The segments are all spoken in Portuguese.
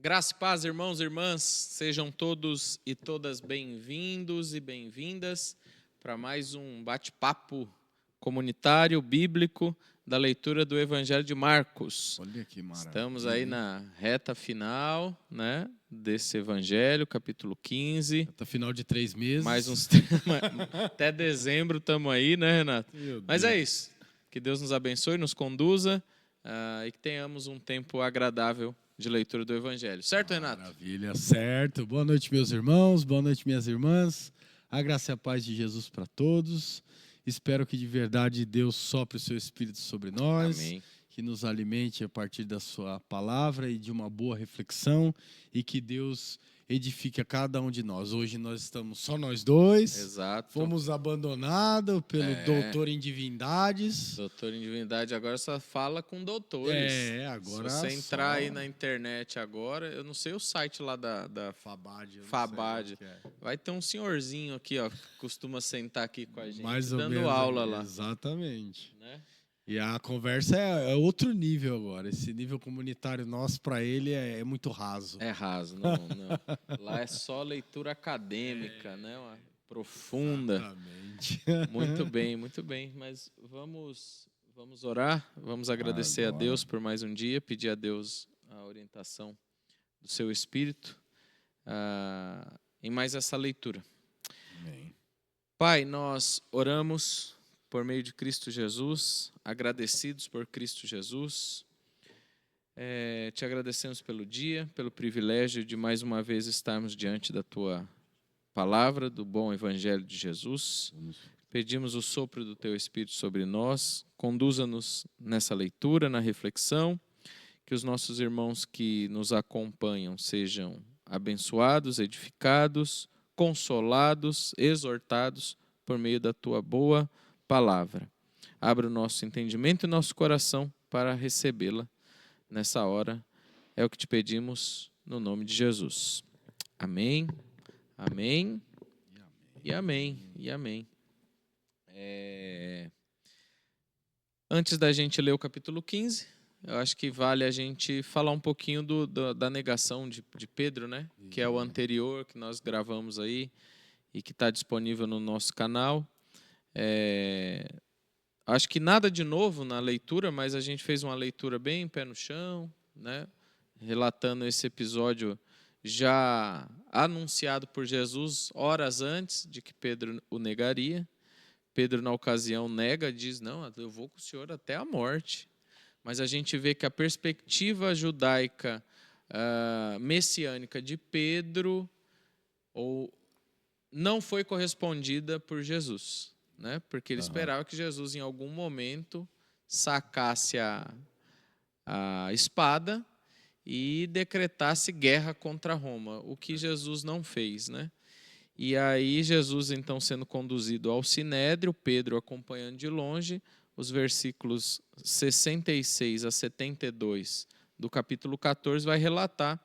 Graça e paz, irmãos e irmãs, sejam todos e todas bem-vindos e bem-vindas para mais um bate-papo comunitário bíblico da leitura do Evangelho de Marcos. Olha que maravilha. Estamos aí na reta final, desse Evangelho, capítulo 15. Reta final de 3 meses. Mais uns até dezembro estamos aí, né, Renato? Mas é isso. Que Deus nos abençoe, nos conduza e que tenhamos um tempo agradável de leitura do Evangelho. Certo, Renato? Maravilha, certo. Boa noite, meus irmãos. Boa noite, minhas irmãs. A graça e a paz de Jesus para todos. Espero que de verdade Deus sopre o seu Espírito sobre nós. Amém. Que nos alimente a partir da sua palavra e de uma boa reflexão. E que Deus edifique a cada um de nós. Hoje nós estamos só nós dois. Exato. Fomos abandonados pelo doutor em divindades. Doutor em divindade agora só fala com doutores. Agora se você entrar aí na internet agora, eu não sei o site lá da Fabad. Fabad. Vai ter um senhorzinho aqui, ó, que costuma sentar aqui com a gente, mais ou dando menos, aula lá. Exatamente. Né? E a conversa é outro nível agora. Esse nível comunitário nosso, para ele, é muito raso. É raso, não. Lá é só leitura acadêmica, né? Uma profunda. Exatamente. Muito bem. Mas vamos orar, vamos agradecer a Deus por mais um dia, pedir a Deus a orientação do seu Espírito em mais essa leitura. Amém. Pai, nós oramos por meio de Cristo Jesus, agradecidos por Cristo Jesus. Te agradecemos pelo dia, pelo privilégio de mais uma vez estarmos diante da Tua palavra, do bom Evangelho de Jesus. Pedimos o sopro do Teu Espírito sobre nós, conduza-nos nessa leitura, na reflexão, que os nossos irmãos que nos acompanham sejam abençoados, edificados, consolados, exortados por meio da Tua boa palavra. Abra o nosso entendimento e nosso coração para recebê-la nessa hora. É o que te pedimos no nome de Jesus. Amém, amém e amém, e amém. Antes da gente ler o capítulo 15, eu acho que vale a gente falar um pouquinho da negação de Pedro, né? Que é o anterior que nós gravamos aí e que está disponível no nosso canal. Acho que nada de novo na leitura, mas a gente fez uma leitura bem pé no chão, né? Relatando esse episódio já anunciado por Jesus horas antes de que Pedro o negaria. Pedro, na ocasião, nega, diz, não, eu vou com o Senhor até a morte. Mas a gente vê que a perspectiva judaica messiânica de Pedro não foi correspondida por Jesus, né? Porque ele esperava que Jesus, em algum momento, sacasse a espada e decretasse guerra contra Roma, o que Jesus não fez, né? E aí Jesus, então, sendo conduzido ao Sinédrio, Pedro acompanhando de longe, os versículos 66 a 72 do capítulo 14 vai relatar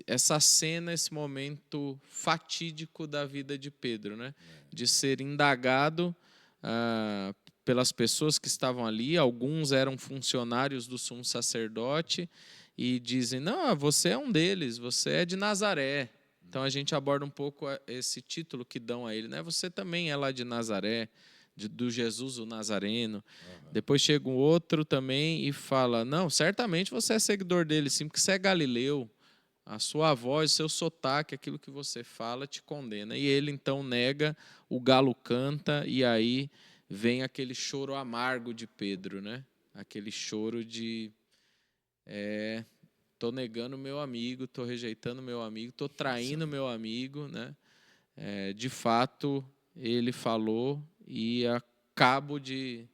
essa cena, esse momento fatídico da vida de Pedro, né? De ser indagado pelas pessoas que estavam ali. Alguns eram funcionários do sumo sacerdote e dizem, não, você é um deles, você é de Nazaré. Então a gente aborda um pouco esse título que dão a ele, né? Você também é lá de Nazaré, do Jesus o Nazareno. Depois chega um outro também e fala, não, certamente você é seguidor dele, sim, porque você é galileu. A sua voz, o seu sotaque, aquilo que você fala te condena. E ele então nega, o galo canta e aí vem aquele choro amargo de Pedro, né? Aquele choro de estou negando meu amigo, estou rejeitando meu amigo, estou traindo meu amigo, né? De fato, ele falou e acabo de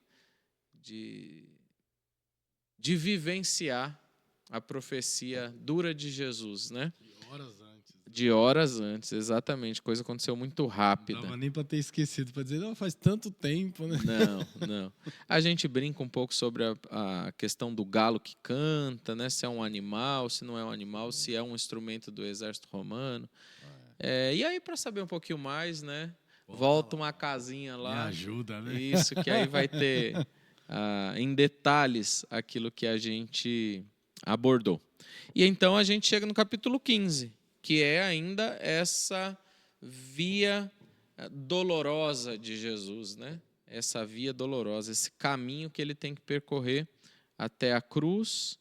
vivenciar a profecia dura de Jesus, né? De horas antes, exatamente. Coisa aconteceu muito rápida. Não dava nem para ter esquecido, para dizer, não, faz tanto tempo, né? Não. A gente brinca um pouco sobre a questão do galo que canta, né? Se é um animal, se não é um animal, se é um instrumento do exército romano. E aí, para saber um pouquinho mais, né? Volta uma casinha lá. Me ajuda, né? Isso, que aí vai ter em detalhes aquilo que a gente abordou. E então a gente chega no capítulo 15, que é ainda essa via dolorosa de Jesus, né? Essa via dolorosa, esse caminho que ele tem que percorrer até a cruz,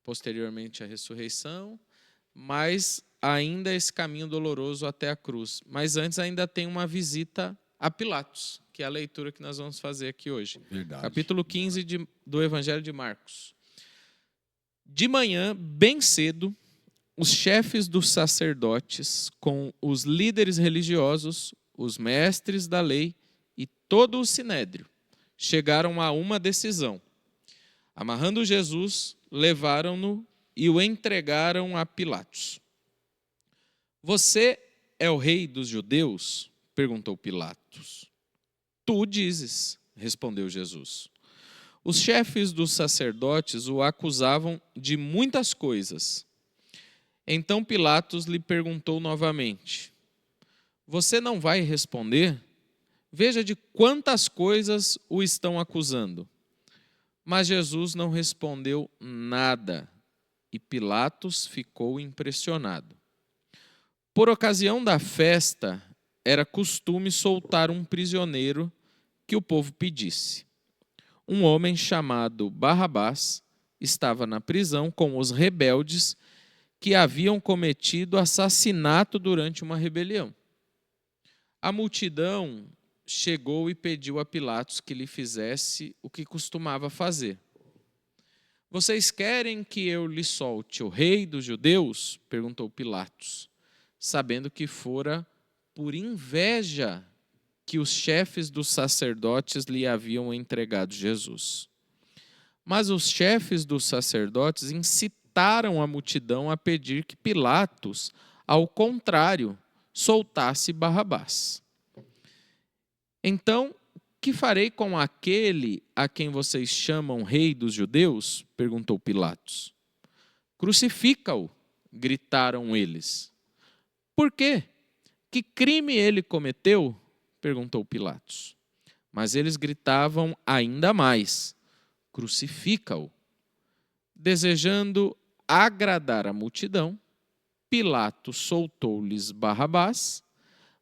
posteriormente a ressurreição, mas ainda esse caminho doloroso até a cruz. Mas antes ainda tem uma visita a Pilatos, que é a leitura que nós vamos fazer aqui hoje. Verdade. Capítulo 15 do Evangelho de Marcos. De manhã, bem cedo, os chefes dos sacerdotes, com os líderes religiosos, os mestres da lei e todo o sinédrio, chegaram a uma decisão. Amarrando Jesus, levaram-no e o entregaram a Pilatos. Você é o rei dos judeus? Perguntou Pilatos. Tu dizes, respondeu Jesus. Os chefes dos sacerdotes o acusavam de muitas coisas. Então Pilatos lhe perguntou novamente: você não vai responder? Veja de quantas coisas o estão acusando. Mas Jesus não respondeu nada e Pilatos ficou impressionado. Por ocasião da festa, era costume soltar um prisioneiro que o povo pedisse. Um homem chamado Barrabás estava na prisão com os rebeldes que haviam cometido assassinato durante uma rebelião. A multidão chegou e pediu a Pilatos que lhe fizesse o que costumava fazer. Vocês querem que eu lhe solte o rei dos judeus? Perguntou Pilatos, sabendo que fora por inveja que os chefes dos sacerdotes lhe haviam entregado Jesus. Mas os chefes dos sacerdotes incitaram a multidão a pedir que Pilatos, ao contrário, soltasse Barrabás. Então, que farei com aquele a quem vocês chamam rei dos judeus? Perguntou Pilatos. Crucifica-o, gritaram eles. Por quê? Que crime ele cometeu? Perguntou Pilatos. Mas eles gritavam ainda mais: crucifica-o. Desejando agradar a multidão, Pilatos soltou-lhes Barrabás,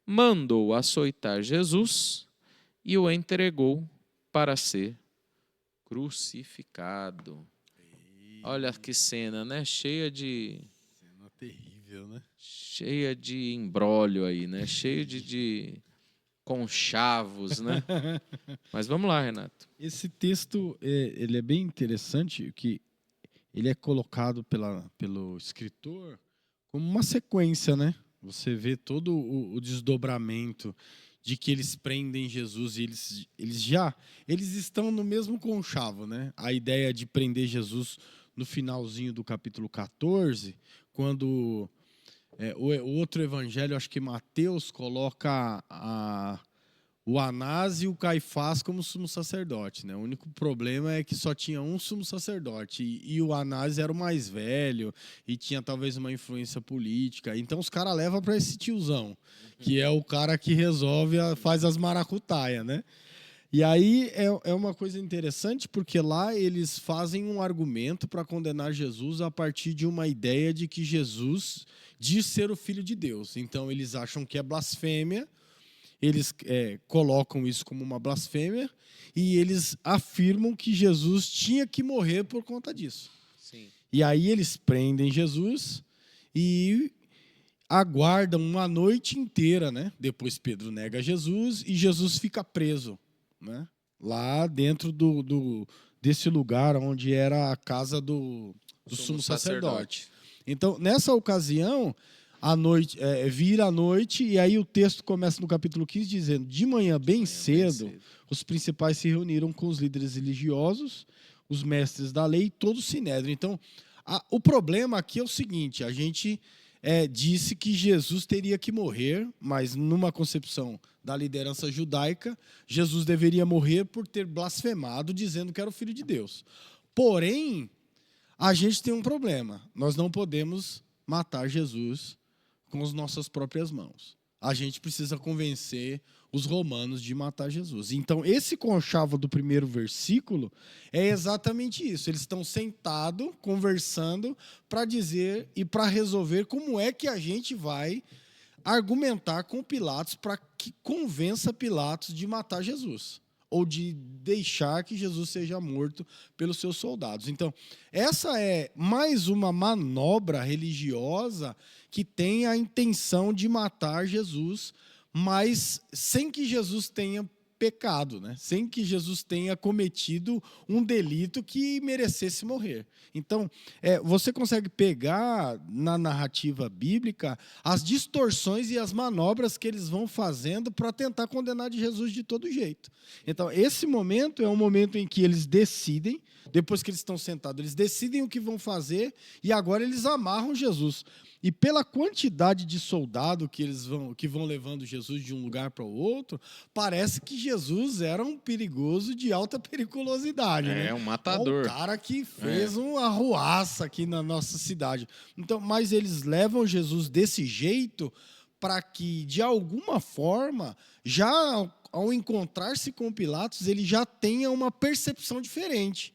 mandou açoitar Jesus e o entregou para ser crucificado. Olha que cena, né? Cheia de... Cena terrível, né? Cheia de imbróglio aí, né? Cheio de conchavos, né? Mas vamos lá, Renato. Esse texto ele é bem interessante, que ele é colocado pelo escritor como uma sequência, né? Você vê todo o desdobramento de que eles prendem Jesus e eles estão no mesmo conchavo, né? A ideia de prender Jesus no finalzinho do capítulo 14, quando o outro evangelho, acho que Mateus, coloca o Anás e o Caifás como sumo sacerdote, né? O único problema é que só tinha um sumo sacerdote e o Anás era o mais velho e tinha talvez uma influência política. Então os caras levam para esse tiozão, que é o cara que resolve, faz as maracutaias, né? E aí é uma coisa interessante, porque lá eles fazem um argumento para condenar Jesus a partir de uma ideia de que Jesus diz ser o Filho de Deus. Então eles acham que é blasfêmia, eles colocam isso como uma blasfêmia e eles afirmam que Jesus tinha que morrer por conta disso. Sim. E aí eles prendem Jesus e aguardam uma noite inteira, né? Depois Pedro nega Jesus e Jesus fica preso, né? Lá dentro desse lugar onde era a casa do sumo sacerdote. Então, nessa ocasião, a noite, vira a noite, e aí o texto começa no capítulo 15 dizendo: de manhã bem cedo, os principais se reuniram com os líderes religiosos, os mestres da lei e todo o sinédrio. Então, o problema aqui é o seguinte: a gente disse que Jesus teria que morrer, mas numa concepção da liderança judaica, Jesus deveria morrer por ter blasfemado dizendo que era o Filho de Deus. Porém, a gente tem um problema: nós não podemos matar Jesus com as nossas próprias mãos. a gente precisa convencer os romanos de matar Jesus. Então, esse conchavo do primeiro versículo é exatamente isso. Eles estão sentados, conversando, para dizer e para resolver como é que a gente vai argumentar com Pilatos para que convença Pilatos de matar Jesus, ou de deixar que Jesus seja morto pelos seus soldados. Então, essa é mais uma manobra religiosa que tem a intenção de matar Jesus, mas sem que Jesus tenha pecado, né? Sem que Jesus tenha cometido um delito que merecesse morrer. Então, você consegue pegar na narrativa bíblica as distorções e as manobras que eles vão fazendo para tentar condenar de Jesus de todo jeito. Então, esse momento é um momento em que eles decidem, depois que eles estão sentados, eles decidem o que vão fazer e agora eles amarram Jesus. E pela quantidade de soldado que vão levando Jesus de um lugar para o outro, parece que Jesus era um perigoso de alta periculosidade, né? Um matador. Um cara que fez uma arruaça aqui na nossa cidade. Então, mas eles levam Jesus desse jeito para que, de alguma forma, já ao encontrar-se com Pilatos, ele já tenha uma percepção diferente.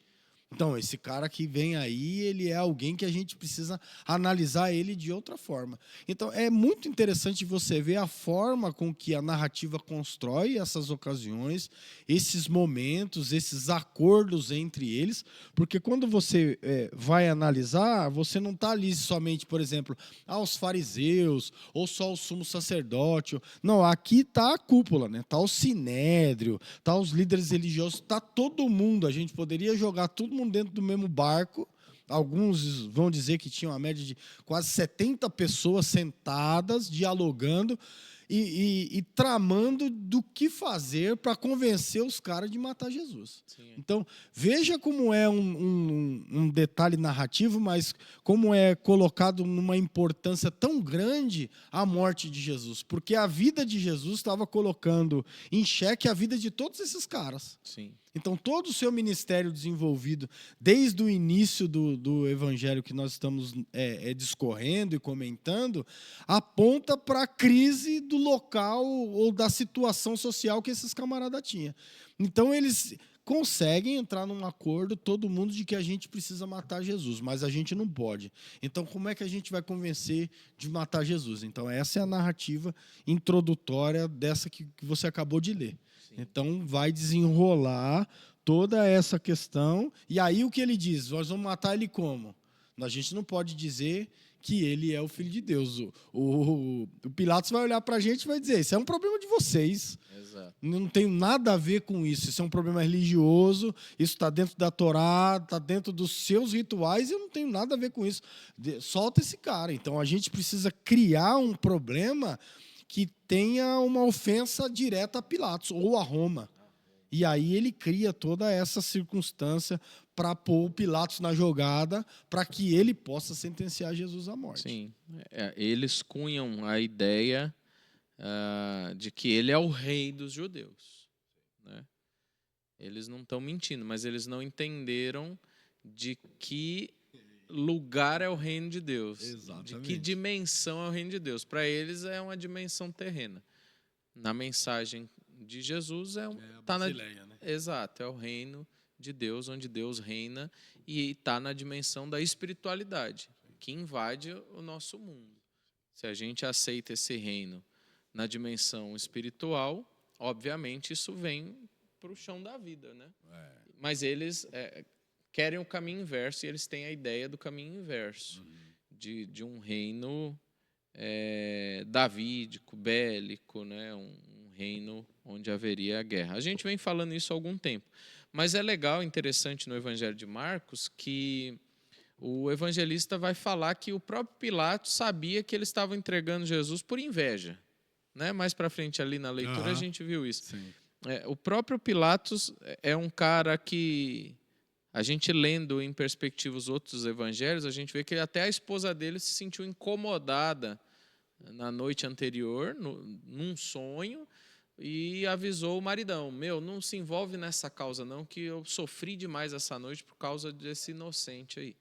Então, esse cara que vem aí, ele é alguém que a gente precisa analisar ele de outra forma. Então, é muito interessante você ver a forma com que a narrativa constrói essas ocasiões, esses momentos, esses acordos entre eles, porque quando você vai analisar, você não está ali somente, por exemplo, aos fariseus, ou só o sumo sacerdote. Não, aqui está a cúpula, né? Está o sinédrio, está os líderes religiosos, está todo mundo. A gente poderia jogar todo mundo dentro do mesmo barco. Alguns vão dizer que tinham uma média de quase 70 pessoas sentadas, dialogando e tramando do que fazer para convencer os caras de matar Jesus. Sim. Então, veja como é um detalhe narrativo, mas como é colocado numa importância tão grande a morte de Jesus. Porque a vida de Jesus estava colocando em xeque a vida de todos esses caras. Sim. Então, todo o seu ministério desenvolvido, desde o início do evangelho que nós estamos discorrendo e comentando, aponta para a crise do local ou da situação social que esses camaradas tinham. Então, eles conseguem entrar num acordo, todo mundo, de que a gente precisa matar Jesus, mas a gente não pode. Então, como é que a gente vai convencer de matar Jesus? Então, essa é a narrativa introdutória dessa que você acabou de ler. Então, vai desenrolar toda essa questão. E aí, o que ele diz? Nós vamos matar ele como? A gente não pode dizer que ele é o Filho de Deus. O Pilatos vai olhar para a gente e vai dizer, isso é um problema de vocês. Exato. Não tem nada a ver com isso. Isso é um problema religioso, isso está dentro da Torá, está dentro dos seus rituais, e eu não tenho nada a ver com isso. Solta esse cara. Então, a gente precisa criar um problema que tenha uma ofensa direta a Pilatos ou a Roma. E aí ele cria toda essa circunstância para pôr o Pilatos na jogada, para que ele possa sentenciar Jesus à morte. Sim, eles cunham a ideia de que ele é o rei dos judeus, né? Eles não estão mentindo, mas eles não entenderam de que lugar é o reino de Deus. Exatamente. De que dimensão é o reino de Deus. Para eles é uma dimensão terrena. Na mensagem de Jesus tá Basileia, né? Exato, é o reino de Deus, onde Deus reina, e está na dimensão da espiritualidade, que invade o nosso mundo. Se a gente aceita esse reino na dimensão espiritual, obviamente isso vem para o chão da vida, né? Mas eles querem o caminho inverso, e eles têm a ideia do caminho inverso, de um reino davídico, bélico, né? Um reino onde haveria a guerra. A gente vem falando isso há algum tempo, mas é legal, interessante no Evangelho de Marcos, que o evangelista vai falar que o próprio Pilatos sabia que eles estavam entregando Jesus por inveja, né? Mais para frente ali na leitura a gente viu isso. Sim. O próprio Pilatos é um cara que a gente lendo em perspectiva os outros evangelhos, a gente vê que até a esposa dele se sentiu incomodada na noite anterior, num sonho, e avisou o maridão, não se envolve nessa causa não, que eu sofri demais essa noite por causa desse inocente aí.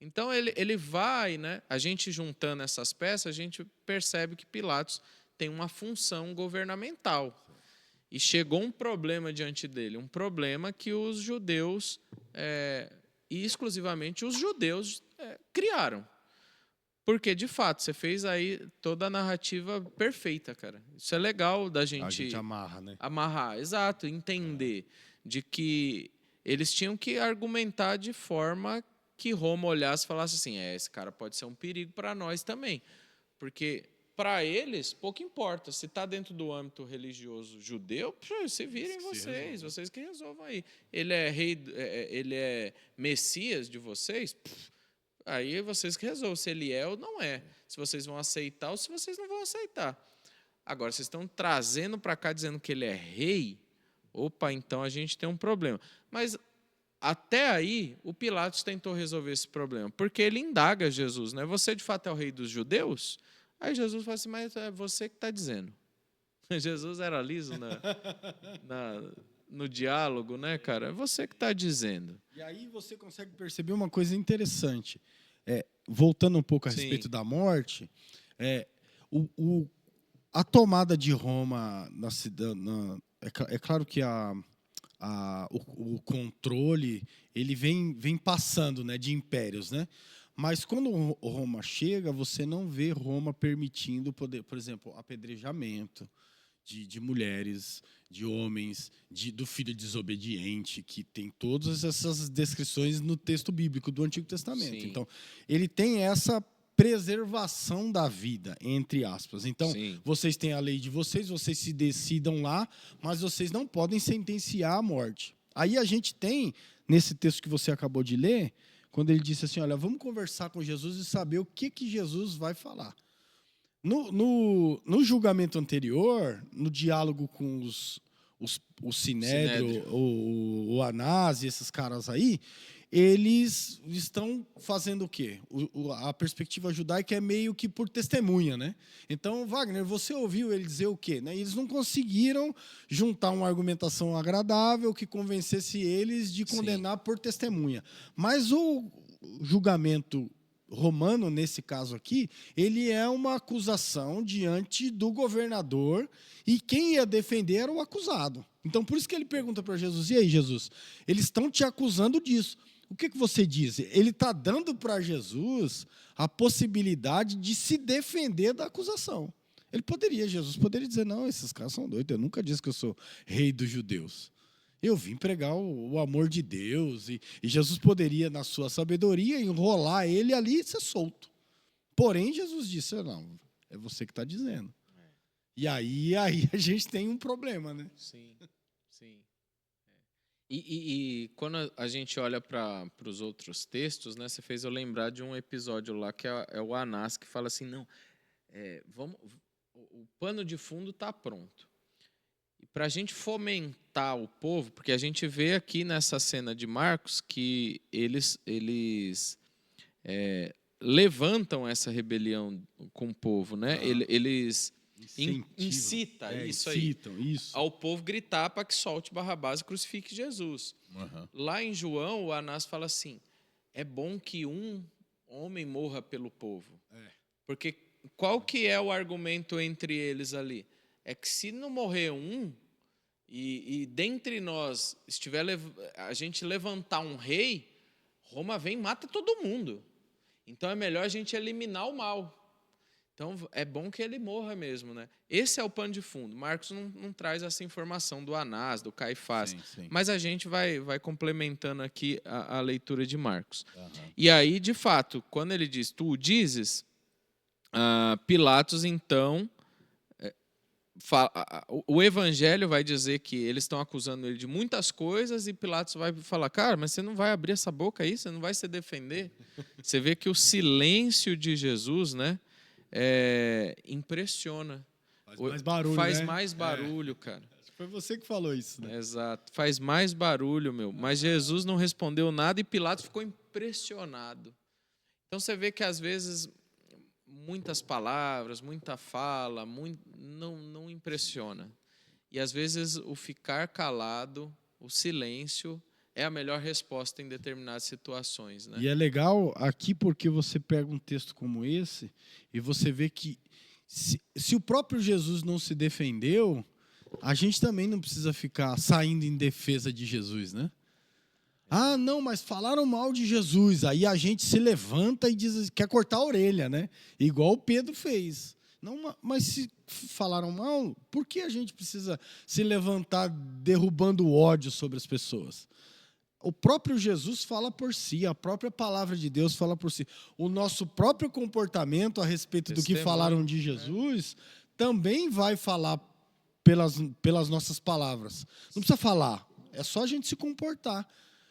Então ele vai, né? A gente juntando essas peças, a gente percebe que Pilatos tem uma função governamental. E chegou um problema diante dele, um problema que os judeus, e exclusivamente os judeus, criaram. Porque, de fato, você fez aí toda a narrativa perfeita, cara. Isso é legal da A gente amarra, né? amarrar, exato, entender de que eles tinham que argumentar de forma que Roma olhasse e falasse assim, esse cara pode ser um perigo para nós também. Porque, para eles, pouco importa. Se está dentro do âmbito religioso judeu, se virem vocês que resolvam aí. Ele é rei, ele é Messias de vocês, aí vocês que resolvam se ele é ou não é. Se vocês vão aceitar ou se vocês não vão aceitar. Agora, vocês estão trazendo para cá dizendo que ele é rei, opa, então a gente tem um problema. Mas até aí, o Pilatos tentou resolver esse problema, porque ele indaga Jesus, né? Você de fato é o rei dos judeus? Aí Jesus fala assim, mas é você que está dizendo. Jesus era liso no diálogo, né, cara? É você que está dizendo. E aí você consegue perceber uma coisa interessante. Voltando um pouco a respeito da morte, a tomada de Roma na cidade, é claro que o controle ele vem passando, né, de impérios, né? Mas quando Roma chega, você não vê Roma permitindo, por exemplo, apedrejamento de mulheres, de homens, do filho desobediente, que tem todas essas descrições no texto bíblico do Antigo Testamento. Sim. Então, ele tem essa preservação da vida, entre aspas. Então, sim, vocês têm a lei de vocês se decidam lá, mas vocês não podem sentenciar a morte. Aí a gente tem, nesse texto que você acabou de ler, quando ele disse assim, olha, vamos conversar com Jesus e saber o que Jesus vai falar. No julgamento anterior, no diálogo com o Sinédrio, o Anás e esses caras aí, eles estão fazendo o quê? A perspectiva judaica é meio que por testemunha, né? Então, Wagner, você ouviu ele dizer o quê? Né? Eles não conseguiram juntar uma argumentação agradável que convencesse eles de condenar, sim, por testemunha. Mas o julgamento romano, nesse caso aqui, ele é uma acusação diante do governador e quem ia defender era o acusado. Então, por isso que ele pergunta para Jesus, e aí, Jesus, eles estão te acusando disso. O que você diz? Ele está dando para Jesus a possibilidade de se defender da acusação. Jesus poderia dizer, não, esses caras são doidos, eu nunca disse que eu sou rei dos judeus. Eu vim pregar o amor de Deus, e Jesus poderia, na sua sabedoria, enrolar ele ali e ser solto. Porém, Jesus disse, não, é você que está dizendo. E aí a gente tem um problema, né? Sim, sim. E quando a gente olha para os outros textos, né, você fez eu lembrar de um episódio lá que é o Anás, que fala assim, não, o pano de fundo está pronto. E para a gente fomentar o povo, porque a gente vê aqui nessa cena de Marcos que eles levantam essa rebelião com o povo, né? Eles incitam ao povo gritar para que solte Barrabás e crucifique Jesus. Uhum. Lá em João, o Anás fala assim, é bom que um homem morra pelo povo. Porque qual que é o argumento entre eles ali? É que se não morrer um, e dentre nós a gente levantar um rei, Roma vem e mata todo mundo. Então é melhor a gente eliminar o mal. Então é bom que ele morra mesmo, né? Esse é o pano de fundo. Marcos não traz essa informação do Anás, do Caifás. Sim. Mas a gente vai complementando aqui a leitura de Marcos. Uhum. E aí, de fato, quando ele diz, tu o dizes, Pilatos, então, o evangelho vai dizer que eles estão acusando ele de muitas coisas e Pilatos vai falar, cara, mas você não vai abrir essa boca aí? Você não vai se defender? Você vê que o silêncio de Jesus, né? Impressiona. Faz mais barulho, Faz mais barulho, cara. Foi você que falou isso, né? Exato. Faz mais barulho, meu. Mas Jesus não respondeu nada e Pilatos ficou impressionado. Então você vê que às vezes muitas palavras, muita fala, não impressiona. E às vezes o ficar calado, o silêncio, é a melhor resposta em determinadas situações, né? E é legal aqui porque você pega um texto como esse e você vê que Se o próprio Jesus não se defendeu, a gente também não precisa ficar saindo em defesa de Jesus, né? Ah, não, mas falaram mal de Jesus. Aí a gente se levanta e diz, quer cortar a orelha, né? Igual o Pedro fez. Não, mas se falaram mal, por que a gente precisa se levantar derrubando o ódio sobre as pessoas? O próprio Jesus fala por si, a própria palavra de Deus fala por si. O nosso próprio comportamento a respeito do que falaram de Jesus também vai falar pelas nossas palavras. Não precisa falar, é só a gente se comportar.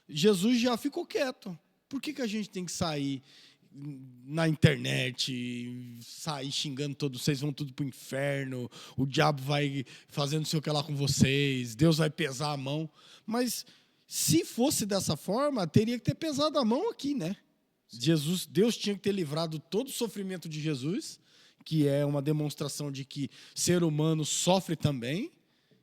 Jesus já ficou quieto. Por que a gente tem que sair na internet, sair xingando todos vocês, vão tudo pro inferno, o diabo vai fazendo não sei o que lá com vocês, Deus vai pesar a mão? Mas se fosse dessa forma, teria que ter pesado a mão aqui, né? Deus tinha que ter livrado todo o sofrimento de Jesus, que é uma demonstração de que ser humano sofre também,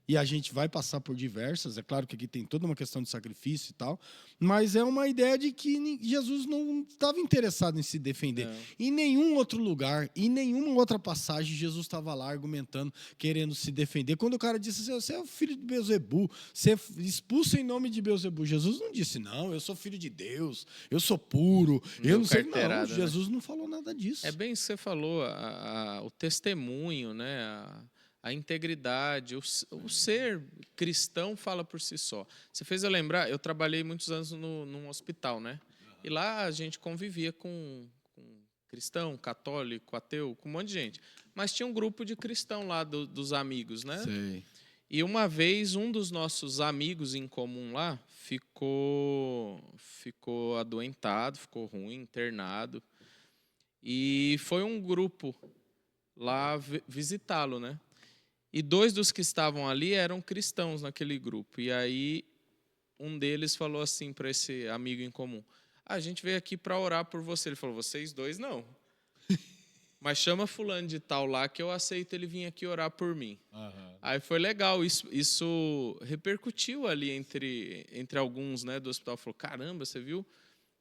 e a gente vai passar por diversas, é claro que aqui tem toda uma questão de sacrifício e tal, mas é uma ideia de que Jesus não estava interessado em se defender. Não. Em nenhum outro lugar, em nenhuma outra passagem, Jesus estava lá argumentando, querendo se defender. Quando o cara disse assim, você é o filho de Beelzebu, você é expulso em nome de Beelzebu. Jesus não disse, não, eu sou filho de Deus, eu sou puro, eu não sei. Não, Jesus não falou nada disso. É bem isso que você falou, o testemunho, né? A integridade, o ser cristão fala por si só. Você fez eu lembrar, eu trabalhei muitos anos num hospital, né? E lá a gente convivia com cristão, católico, ateu, com um monte de gente. Mas tinha um grupo de cristão lá dos amigos, né? Sei. E uma vez um dos nossos amigos em comum lá ficou adoentado, ficou ruim, internado. E foi um grupo lá visitá-lo, né? E 2 dos que estavam ali eram cristãos naquele grupo. E aí um deles falou assim para esse amigo em comum, a gente veio aqui para orar por você. Ele falou, vocês 2 não. Mas chama fulano de tal lá que eu aceito ele vir aqui orar por mim. Uhum. Aí foi legal, isso repercutiu ali entre alguns, né, do hospital. Falou, caramba, você viu?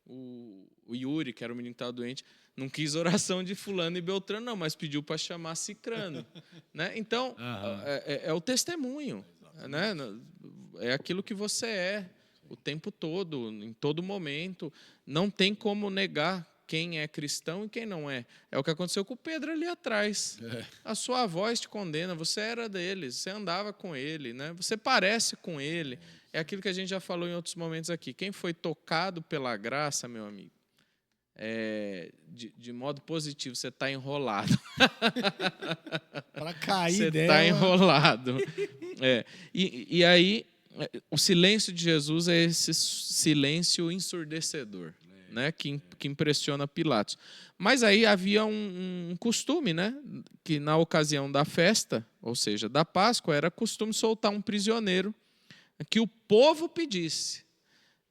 O Yuri, que era o menino que estava doente, não quis oração de fulano e Beltrano, não, mas pediu para chamar Cicrano. Né? Então, é o testemunho. Né? É aquilo que você é o tempo todo, em todo momento. Não tem como negar quem é cristão e quem não é. É o que aconteceu com o Pedro ali atrás. A sua voz te condena, você era deles, você andava com ele, né? Você parece com ele. É aquilo que a gente já falou em outros momentos aqui. Quem foi tocado pela graça, meu amigo, de modo positivo, você está enrolado. Para cair você dela. Você está enrolado. E aí, o silêncio de Jesus é esse silêncio ensurdecedor, né, que impressiona Pilatos. Mas aí havia um costume, né, que na ocasião da festa, ou seja, da Páscoa, era costume soltar um prisioneiro que o povo pedisse,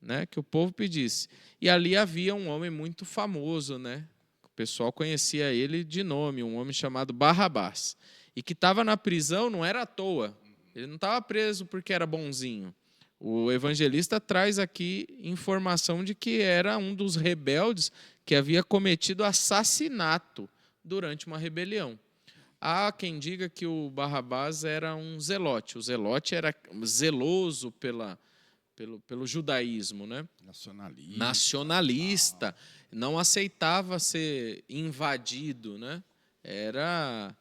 né? Que o povo pedisse. E ali havia um homem muito famoso, né? O pessoal conhecia ele de nome, um homem chamado Barrabás. E que estava na prisão não era à toa. Ele não estava preso porque era bonzinho. O evangelista traz aqui informação de que era um dos rebeldes que havia cometido assassinato durante uma rebelião. Há quem diga que o Barrabás era um zelote. O zelote era zeloso pelo judaísmo, né? Nacionalista. Não aceitava ser invadido, né? Era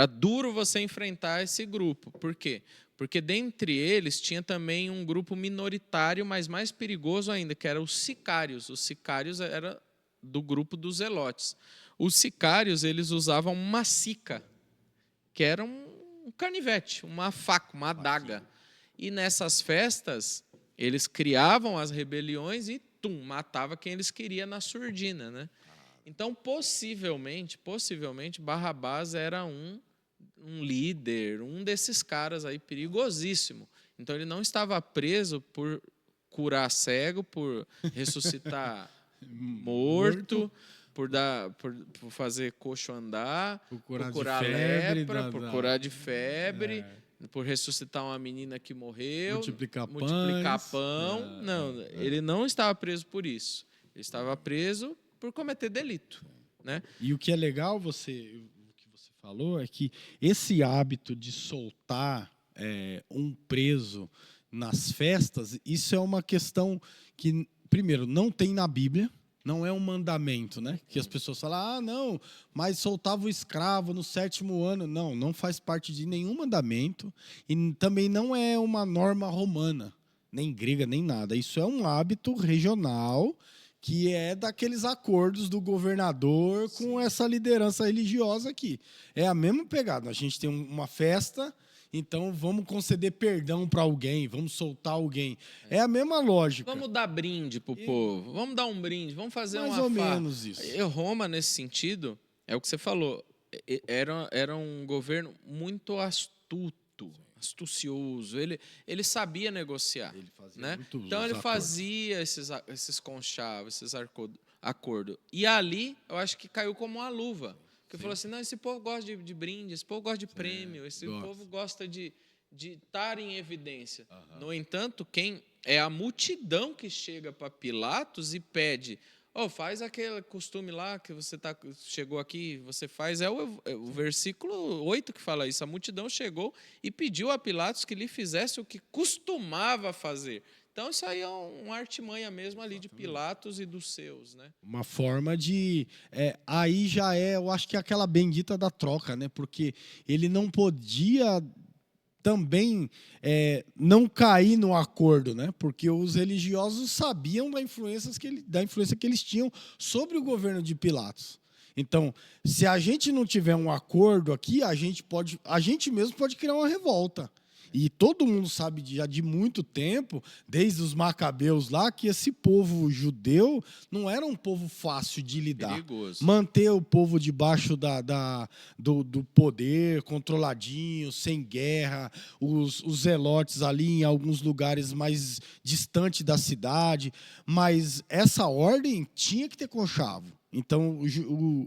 duro você enfrentar esse grupo. Por quê? Porque dentre eles tinha também um grupo minoritário, mas mais perigoso ainda, que eram os sicários. Os sicários eram do grupo dos zelotes. Os sicários, eles usavam uma sica, que era um canivete, uma faca, uma adaga. E nessas festas, eles criavam as rebeliões e matava quem eles queriam na surdina, né? Então, possivelmente, Barrabás era um líder, um desses caras aí perigosíssimo. Então, ele não estava preso por curar cego, por ressuscitar morto, por fazer coxo andar, por curar lepra, por curar de febre, por ressuscitar uma menina que morreu, multiplicar pão. Não, ele não estava preso por isso. Ele estava preso por cometer delito. né? E o que é legal, o que você falou, é que esse hábito de soltar um preso nas festas, isso é uma questão que, primeiro, não tem na Bíblia, não é um mandamento, né? Que as pessoas falam, ah, não, mas soltava o escravo no 7º ano. Não, não faz parte de nenhum mandamento e também não é uma norma romana, nem grega, nem nada. Isso é um hábito regional que é daqueles acordos do governador com essa liderança religiosa aqui. É a mesma pegada. A gente tem uma festa, então vamos conceder perdão para alguém, vamos soltar alguém. É a mesma lógica. Vamos dar brinde pro povo, vamos dar um brinde, vamos fazer Mais uma ou farra. menos isso. E Roma, nesse sentido, é o que você falou, era um governo muito astucioso, ele sabia negociar. Ele fazia Né? muito Então ele fazia esses conchavos, esses acordos. E ali, eu acho que caiu como uma luva. Porque falou assim, não, esse povo gosta de brinde, esse povo gosta de prêmio, esse povo gosta de estar em evidência. No entanto, quem é a multidão que chega para Pilatos e pede, faz aquele costume lá que você chegou aqui, você faz. É o versículo 8 que fala isso. A multidão chegou e pediu a Pilatos que lhe fizesse o que costumava fazer. Então, isso aí é uma artimanha mesmo ali de Pilatos e dos seus, né? Uma forma de... aí já eu acho que é aquela bendita da troca, né? Porque ele não podia também não cair no acordo, né? Porque os religiosos sabiam da influência que eles tinham sobre o governo de Pilatos. Então, se a gente não tiver um acordo aqui, a gente mesmo pode criar uma revolta. E todo mundo sabe já de muito tempo, desde os macabeus lá, que esse povo judeu não era um povo fácil de lidar. Perigoso. Manter o povo debaixo do poder, controladinho, sem guerra, os zelotes ali em alguns lugares mais distantes da cidade. Mas essa ordem tinha que ter conchavo. Então,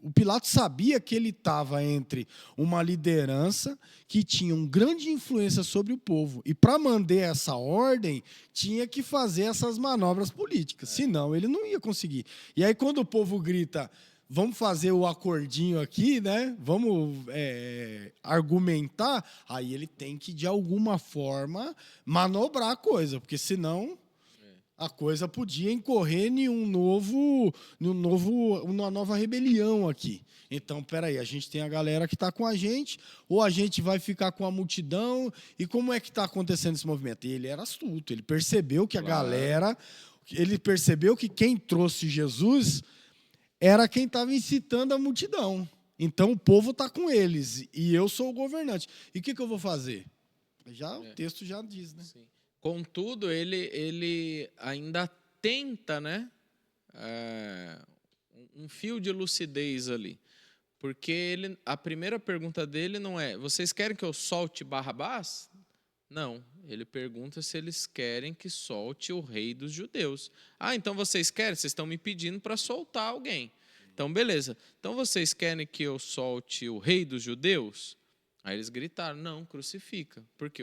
o Pilatos sabia que ele estava entre uma liderança que tinha uma grande influência sobre o povo. E, para manter essa ordem, tinha que fazer essas manobras políticas. Senão, ele não ia conseguir. E aí, quando o povo grita, vamos fazer o acordinho aqui, né? Vamos argumentar, aí ele tem que, de alguma forma, manobrar a coisa. Porque, senão... a coisa podia incorrer em uma nova rebelião aqui. Então, peraí, a gente tem a galera que está com a gente, ou a gente vai ficar com a multidão, e como é que está acontecendo esse movimento? E ele era astuto, ele percebeu que ele percebeu que quem trouxe Jesus era quem estava incitando a multidão. Então, o povo está com eles, e eu sou o governante. E o que eu vou fazer? O texto já diz, né? Sim. Contudo, ele ainda tenta, né, um fio de lucidez ali. Porque a primeira pergunta dele não é, vocês querem que eu solte Barrabás? Não, ele pergunta se eles querem que solte o rei dos judeus. Ah, então vocês querem? Vocês estão me pedindo para soltar alguém. Então, beleza. Então, vocês querem que eu solte o rei dos judeus? Aí eles gritaram, não, crucifica. Porque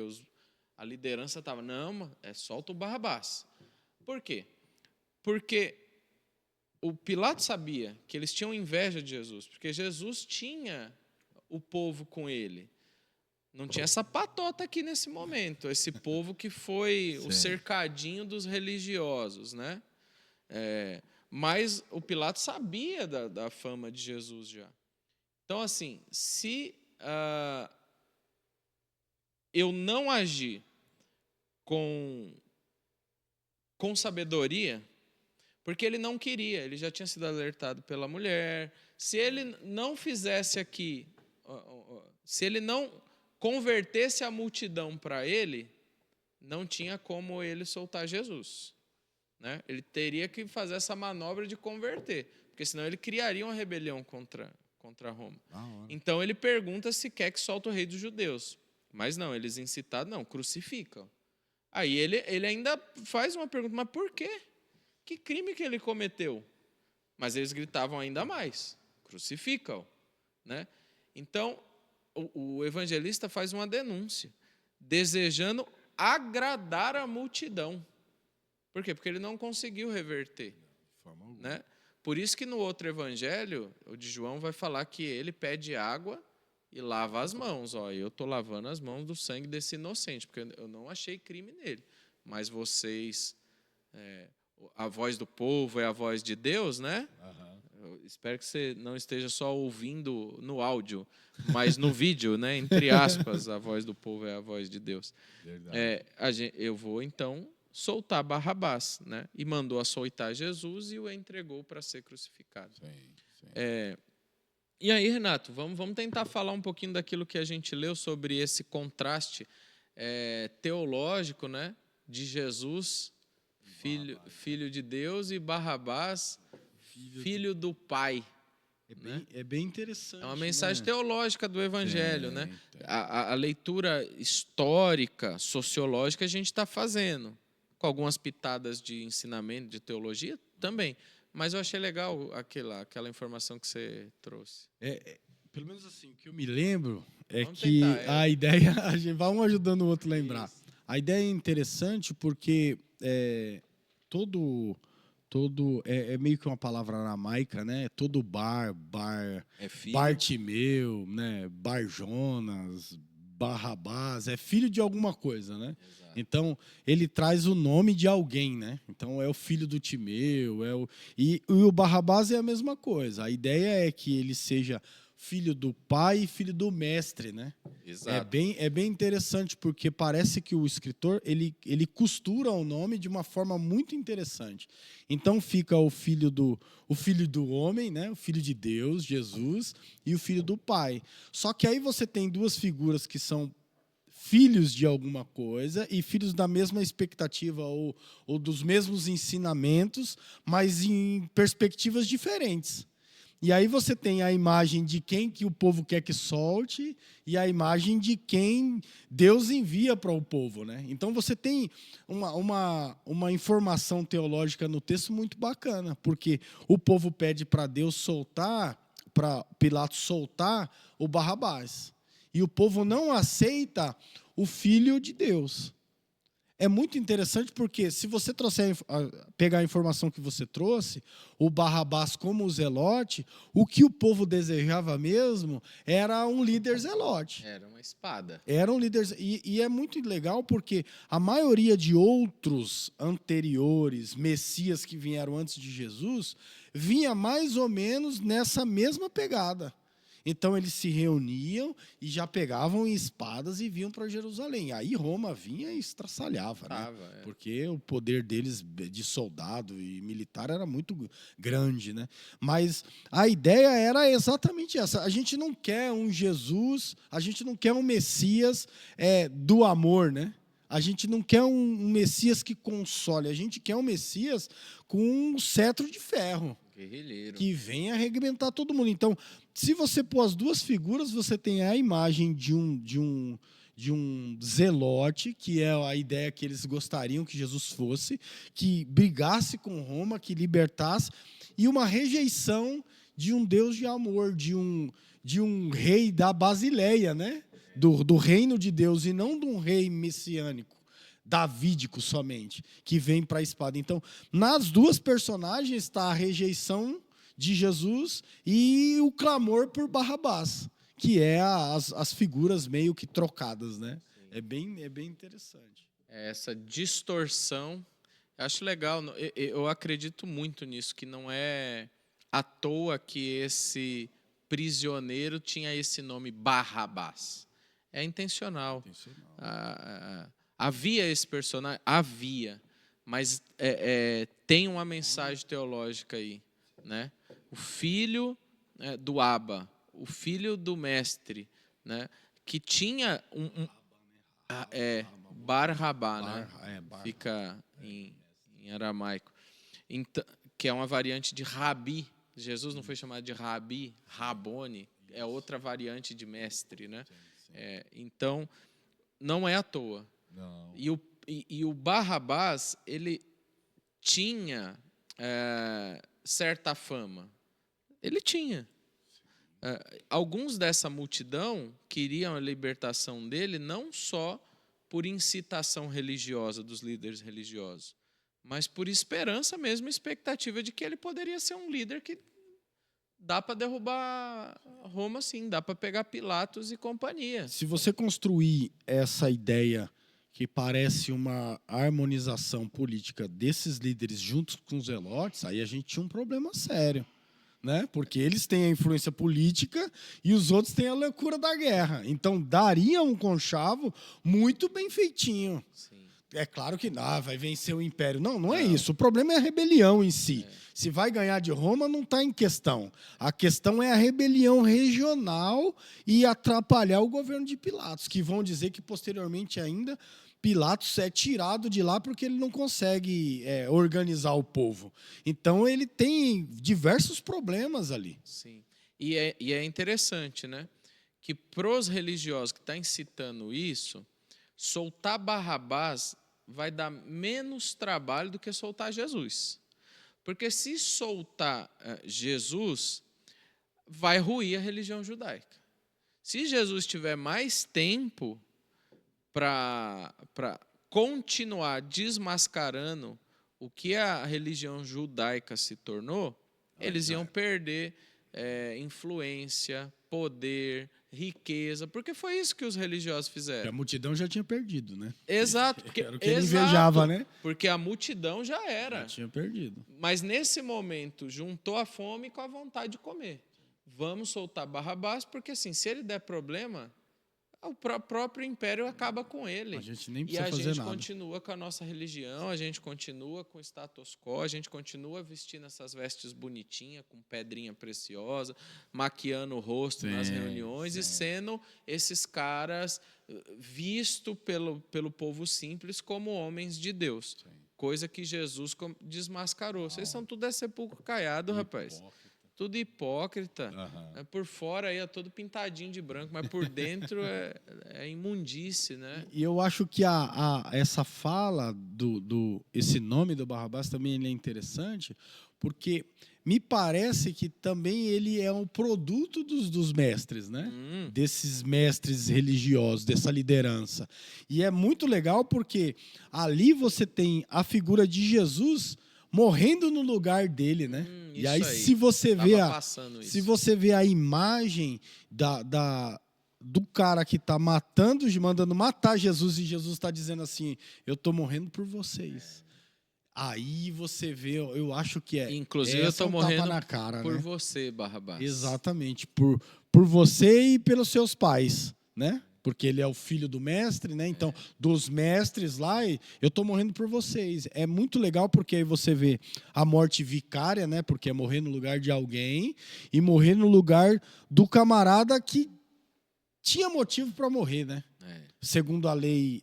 a liderança estava, não, solta o Barrabás. Por quê? Porque o Pilatos sabia que eles tinham inveja de Jesus, porque Jesus tinha o povo com ele. Não tinha essa patota aqui nesse momento, esse povo que foi o cercadinho dos religiosos, né? Mas o Pilatos sabia da fama de Jesus já. Então, assim, se eu não agir com sabedoria, porque ele não queria, ele já tinha sido alertado pela mulher. Se ele não fizesse aqui, se ele não convertesse a multidão para ele, não tinha como ele soltar Jesus, né? Ele teria que fazer essa manobra de converter, porque senão ele criaria uma rebelião contra Roma. Então ele pergunta se quer que solte o rei dos judeus. Mas não, eles incitaram, não, crucificam. Aí ele ainda faz uma pergunta, mas por quê? Que crime que ele cometeu? Mas eles gritavam ainda mais, crucificam, né? Então, o evangelista faz uma denúncia, desejando agradar a multidão. Por quê? Porque ele não conseguiu reverter, né? Por isso que no outro evangelho, o de João vai falar que ele pede água e lava as mãos. Ó, eu estou lavando as mãos do sangue desse inocente, porque eu não achei crime nele. Mas vocês, a voz do povo é a voz de Deus, né? Eu espero que você não esteja só ouvindo no áudio, mas no vídeo, né? Entre aspas, a voz do povo é a voz de Deus. Eu vou, então, soltar Barrabás, né? E mandou açoitar Jesus e o entregou para ser crucificado. Sim. E aí, Renato, vamos tentar falar um pouquinho daquilo que a gente leu sobre esse contraste teológico, né? De Jesus, filho de Deus, e Barrabás, filho do Pai. É bem interessante. É uma mensagem né? teológica do Evangelho, né? A leitura histórica, sociológica, a gente está fazendo, com algumas pitadas de ensinamento, de teologia também. Mas eu achei legal aquela informação que você trouxe. Pelo menos assim, o que eu me lembro Vamos que tentar, a ideia, a gente vai um ajudando o outro a lembrar. Isso. A ideia é interessante porque é meio que uma palavra aramaica, né? Todo bar, Bartimeu, né? Bar-Jonas, Barrabás, é filho de alguma coisa, né? Exato. Então, ele traz o nome de alguém, né? Então, é o filho do Timeu, e o Barrabás é a mesma coisa. A ideia é que ele seja filho do pai e filho do mestre, né? Exato. É bem interessante, porque parece que o escritor ele costura o nome de uma forma muito interessante. Então fica o filho do homem, né? O filho de Deus, Jesus, e o filho do pai. Só que aí você tem duas figuras que são filhos de alguma coisa e filhos da mesma expectativa ou dos mesmos ensinamentos, mas em perspectivas diferentes. E aí você tem a imagem de quem que o povo quer que solte e a imagem de quem Deus envia para o povo, né? Então você tem uma informação teológica no texto muito bacana, porque o povo pede para Deus soltar, para Pilatos soltar o Barrabás. E o povo não aceita o Filho de Deus. É muito interessante porque, se você pegar a informação que você trouxe, o Barrabás como o zelote, o que o povo desejava mesmo era um líder zelote. Era uma espada. Era um líder. E é muito legal porque a maioria de outros anteriores messias que vieram antes de Jesus vinha mais ou menos nessa mesma pegada. Então eles se reuniam e já pegavam espadas e vinham para Jerusalém. Aí Roma vinha e estraçalhava, né? Porque o poder deles de soldado e militar era muito grande, né? Mas a ideia era exatamente essa. A gente não quer um Jesus, a gente não quer um Messias do amor, né? A gente não quer um Messias que console, a gente quer um Messias com um cetro de ferro. Guerrilheiro. Que vem arrebentar todo mundo. Então, se você pôr as duas figuras, você tem a imagem de um zelote, que é a ideia que eles gostariam que Jesus fosse, que brigasse com Roma, que libertasse, e uma rejeição de um Deus de amor, de um rei da Basileia, né? Do reino de Deus, e não de um rei messiânico, davídico somente, que vem para a espada. Então, nas duas personagens está a rejeição de Jesus e o clamor por Barrabás, que é as figuras meio que trocadas, né? É bem interessante. Essa distorção, eu acho legal, eu acredito muito nisso, que não é à toa que esse prisioneiro tinha esse nome Barrabás. É intencional. Havia esse personagem? Havia. Mas tem uma mensagem teológica aí, né? O filho do Abba, o filho do mestre, né? Que tinha Bar-Rabá, né? Fica em aramaico. Então, que é uma variante de Rabi. Jesus não foi chamado de Rabi, Rabone, é outra variante de mestre, né? Então, não é à toa. Não. E o Barrabás, ele tinha certa fama. Ele tinha. Alguns dessa multidão queriam a libertação dele não só por incitação religiosa dos líderes religiosos, mas por esperança mesmo, expectativa de que ele poderia ser um líder que dá para derrubar Roma, sim, dá para pegar Pilatos e companhia. Se você construir essa ideia que parece uma harmonização política desses líderes juntos com os zelotes, aí a gente tinha um problema sério, né? Porque eles têm a influência política e os outros têm a loucura da guerra. Então, daria um conchavo muito bem feitinho. Sim. É claro que vai vencer o império. Não é isso. O problema é a rebelião em si. Se vai ganhar de Roma, não está em questão. A questão é a rebelião regional e atrapalhar o governo de Pilatos, que vão dizer que, posteriormente ainda, Pilatos é tirado de lá porque ele não consegue organizar o povo. Então, ele tem diversos problemas ali. Sim. E é interessante, né? Que pros religiosos que estão incitando isso, soltar Barrabás vai dar menos trabalho do que soltar Jesus. Porque se soltar Jesus, vai ruir a religião judaica. Se Jesus tiver mais tempo para continuar desmascarando o que a religião judaica se tornou, eles iam perder influência, poder, riqueza, porque foi isso que os religiosos fizeram. A multidão já tinha perdido, né? Exato, porque era o que ele invejava, né? Porque a multidão já era. Já tinha perdido. Mas nesse momento juntou a fome com a vontade de comer. Vamos soltar Barrabás, porque assim, se ele der problema, o próprio império acaba com ele. A gente nem precisa fazer nada. E a gente continua com a nossa religião, a gente continua com o status quo, a gente continua vestindo essas vestes bonitinhas, com pedrinha preciosa, maquiando o rosto nas reuniões e sendo esses caras vistos pelo povo simples como homens de Deus. Sim. Coisa que Jesus desmascarou. Vocês são tudo sepulcro caiado, rapaz. Tudo hipócrita. Por fora aí é todo pintadinho de branco, mas por dentro é imundície, né? E eu acho que essa fala esse nome do Barrabás também ele é interessante, porque me parece que também ele é um produto dos mestres, né? Desses mestres religiosos, dessa liderança. E é muito legal porque ali você tem a figura de Jesus morrendo no lugar dele, né? E aí, se você vê a imagem do cara que está mandando matar Jesus, e Jesus está dizendo assim, eu estou morrendo por vocês. Aí você vê, eu acho que inclusive eu estou morrendo na cara, por né? você, Barrabás. Exatamente, por você e pelos seus pais, né? Porque ele é o filho do mestre, né? Então, dos mestres lá, eu estou morrendo por vocês. É muito legal porque aí você vê a morte vicária, né? Porque é morrer no lugar de alguém e morrer no lugar do camarada que tinha motivo para morrer, né? Segundo a lei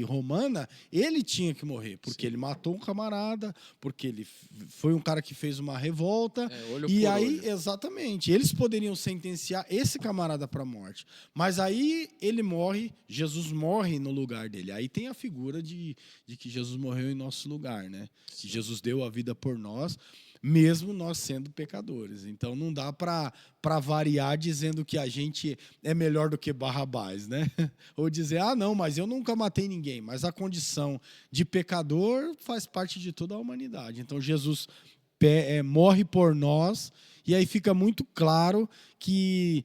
romana, ele tinha que morrer, porque ele matou um camarada, porque ele foi um cara que fez uma revolta. E aí, exatamente, eles poderiam sentenciar esse camarada para a morte. Mas aí ele morre, Jesus morre no lugar dele. Aí tem a figura de que Jesus morreu em nosso lugar, né? Que Jesus deu a vida por nós, mesmo nós sendo pecadores. Então não dá para variar dizendo que a gente é melhor do que Barrabás, né? Ou dizer, não, mas eu nunca matei ninguém. Mas a condição de pecador faz parte de toda a humanidade. Então Jesus morre por nós, e aí fica muito claro que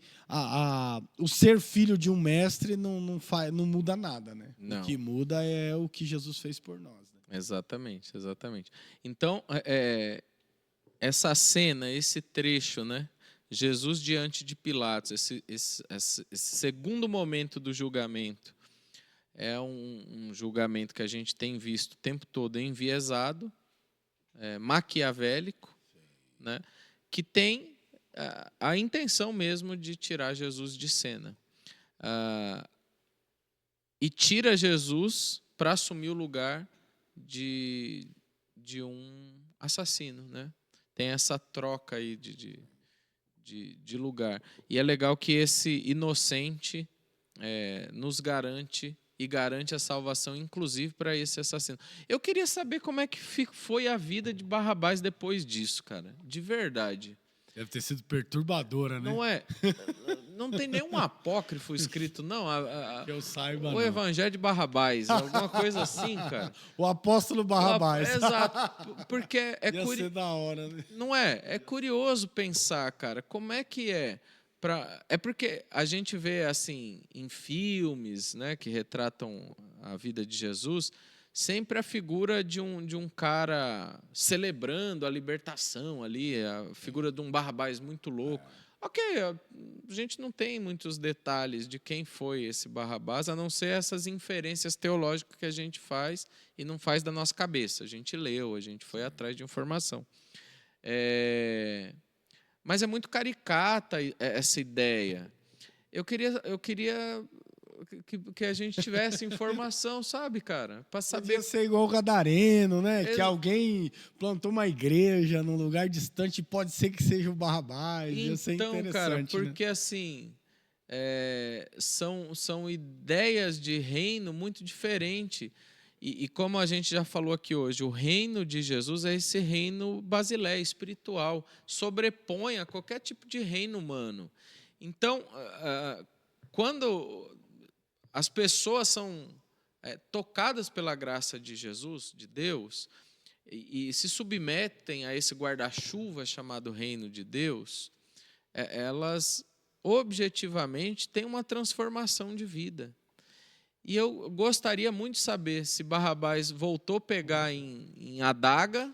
o ser filho de um mestre não muda nada, né? Não. O que muda é o que Jesus fez por nós. Né? Exatamente. Então, essa cena, esse trecho, né? Jesus diante de Pilatos, esse segundo momento do julgamento, é um julgamento que a gente tem visto o tempo todo enviesado, maquiavélico, né? Que tem a intenção mesmo de tirar Jesus de cena. E tira Jesus para assumir o lugar de um assassino, né? Tem essa troca aí de lugar. E é legal que esse inocente nos garante e garante a salvação, inclusive para esse assassino. Eu queria saber como é que foi a vida de Barrabás depois disso, cara. De verdade. Deve ter sido perturbadora, né? não tem nenhum apócrifo escrito, não. Que eu saiba, O não. Evangelho de Barrabás, alguma coisa assim, cara. O apóstolo Barrabás. Exato, porque é Ia ser da hora, né? não é? É curioso pensar, cara, como é que é. É porque a gente vê, assim, em filmes, né, que retratam a vida de Jesus, sempre a figura de um cara celebrando a libertação ali, a figura de um Barrabás muito louco. Ok, a gente não tem muitos detalhes de quem foi esse Barrabás, a não ser essas inferências teológicas que a gente faz e não faz da nossa cabeça. A gente leu, a gente foi atrás de informação. Mas é muito caricata essa ideia. Eu queria que a gente tivesse informação, sabe, cara? Para saber. Podia ser igual o Gadareno, né? Que alguém plantou uma igreja num lugar distante, pode ser que seja o Barrabás. Ia ser Então, interessante, cara, né? porque assim, são ideias de reino muito diferentes. E como a gente já falou aqui hoje, o reino de Jesus é esse reino basilé, espiritual, sobrepõe a qualquer tipo de reino humano. Então, quando as pessoas são tocadas pela graça de Jesus, de Deus, e se submetem a esse guarda-chuva chamado reino de Deus, elas objetivamente têm uma transformação de vida. E eu gostaria muito de saber se Barrabás voltou a pegar em adaga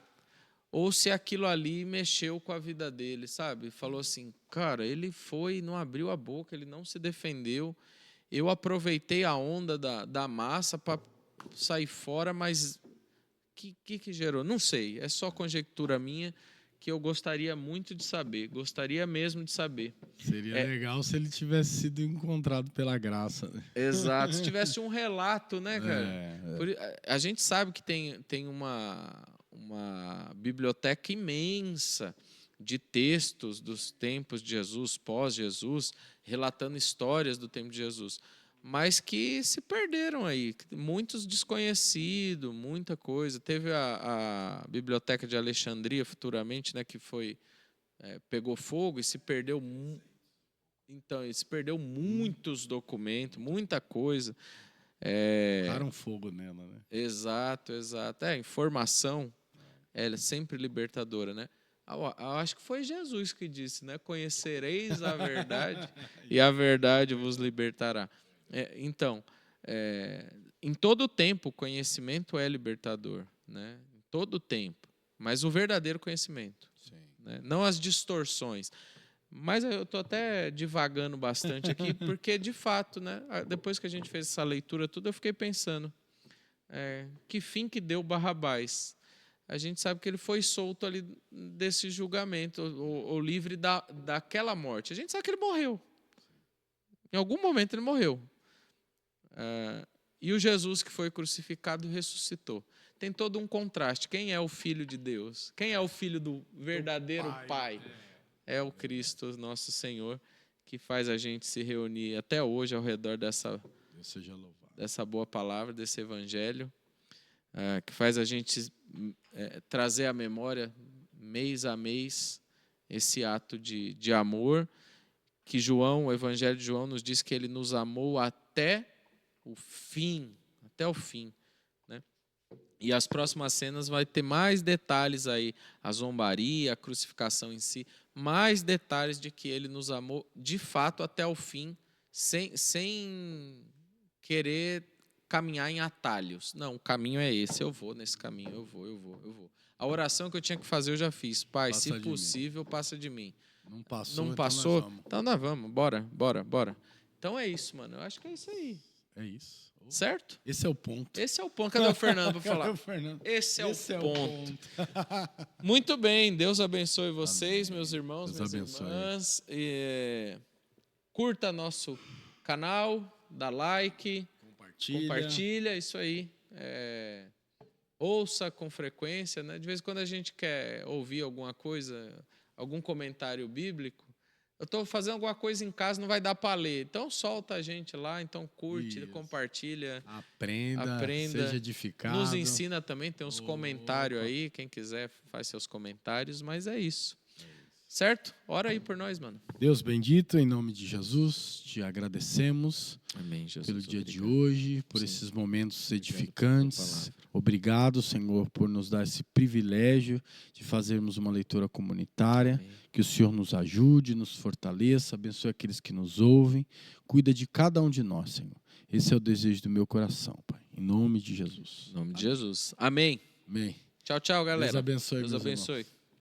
ou se aquilo ali mexeu com a vida dele, sabe? Falou assim, cara, ele foi, não abriu a boca, ele não se defendeu. Eu aproveitei a onda da massa para sair fora, mas que gerou? Não sei, é só conjectura minha que eu gostaria muito de saber, gostaria mesmo de saber. Seria legal se ele tivesse sido encontrado pela graça, né? Exato, se tivesse um relato, né, cara? A gente sabe que tem uma biblioteca imensa de textos dos tempos de Jesus, pós-Jesus, relatando histórias do tempo de Jesus, mas que se perderam aí, muitos desconhecidos, muita coisa. Teve a Biblioteca de Alexandria, futuramente, né, que pegou fogo e se perdeu. Então, se perdeu muitos documentos, muita coisa. Colocaram fogo nela, né? Exato, exato. Informação é sempre libertadora, né? Eu acho que foi Jesus que disse, né? Conhecereis a verdade e a verdade vos libertará. Então, em todo tempo, o conhecimento é libertador, né? Em todo tempo. Mas o verdadeiro conhecimento, né? Não as distorções. Mas eu estou até divagando bastante aqui, porque, de fato, né, depois que a gente fez essa leitura tudo, eu fiquei pensando, que fim que deu Barrabás? A gente sabe que ele foi solto ali desse julgamento, ou livre daquela morte. A gente sabe que ele morreu. Em algum momento ele morreu. E o Jesus que foi crucificado ressuscitou. Tem todo um contraste. Quem é o Filho de Deus? Quem é o Filho do verdadeiro Pai? É o Cristo, nosso Senhor, que faz a gente se reunir até hoje ao redor dessa boa palavra, desse evangelho, que faz a gente trazer à memória, mês a mês, esse ato de amor, que o evangelho de João nos diz que ele nos amou até o fim, né? E as próximas cenas vai ter mais detalhes aí, a zombaria, a crucificação em si, mais detalhes de que ele nos amou de fato até o fim, sem querer caminhar em atalhos. Não, o caminho é esse, eu vou nesse caminho, eu vou. A oração que eu tinha que fazer eu já fiz. Pai, se possível, passa de mim. Não passou? Não passou? Então nós vamos, bora. Então é isso, mano, eu acho que é isso aí. É isso. Certo? Esse é o ponto. Esse é o ponto. Cadê o Fernando para falar? Esse é o ponto. Muito bem. Deus abençoe vocês, meus irmãos, minhas irmãs. Curta nosso canal, dá like, compartilha, isso aí. Ouça com frequência, né? De vez em quando a gente quer ouvir alguma coisa, algum comentário bíblico. Eu estou fazendo alguma coisa em casa, não vai dar para ler. Então solta a gente lá, então curte, compartilha. Aprenda, seja edificado. Nos ensina também, tem uns comentários aí. Quem quiser faz seus comentários, mas é isso. Certo? Ora aí por nós, mano. Deus bendito, em nome de Jesus, te agradecemos Amém, Jesus. pelo dia de obrigado. hoje, por Sim. esses momentos pela tua edificantes. palavra. Obrigado, Senhor, por nos dar esse privilégio de fazermos uma leitura comunitária. Amém. Que o Senhor nos ajude, nos fortaleça, abençoe aqueles que nos ouvem. Cuida de cada um de nós, Senhor. Esse é o desejo do meu coração, Pai. Em nome de Jesus. Em nome de Jesus. Amém. Amém. Tchau, tchau, galera. Deus abençoe, Deus meus abençoe. irmãos.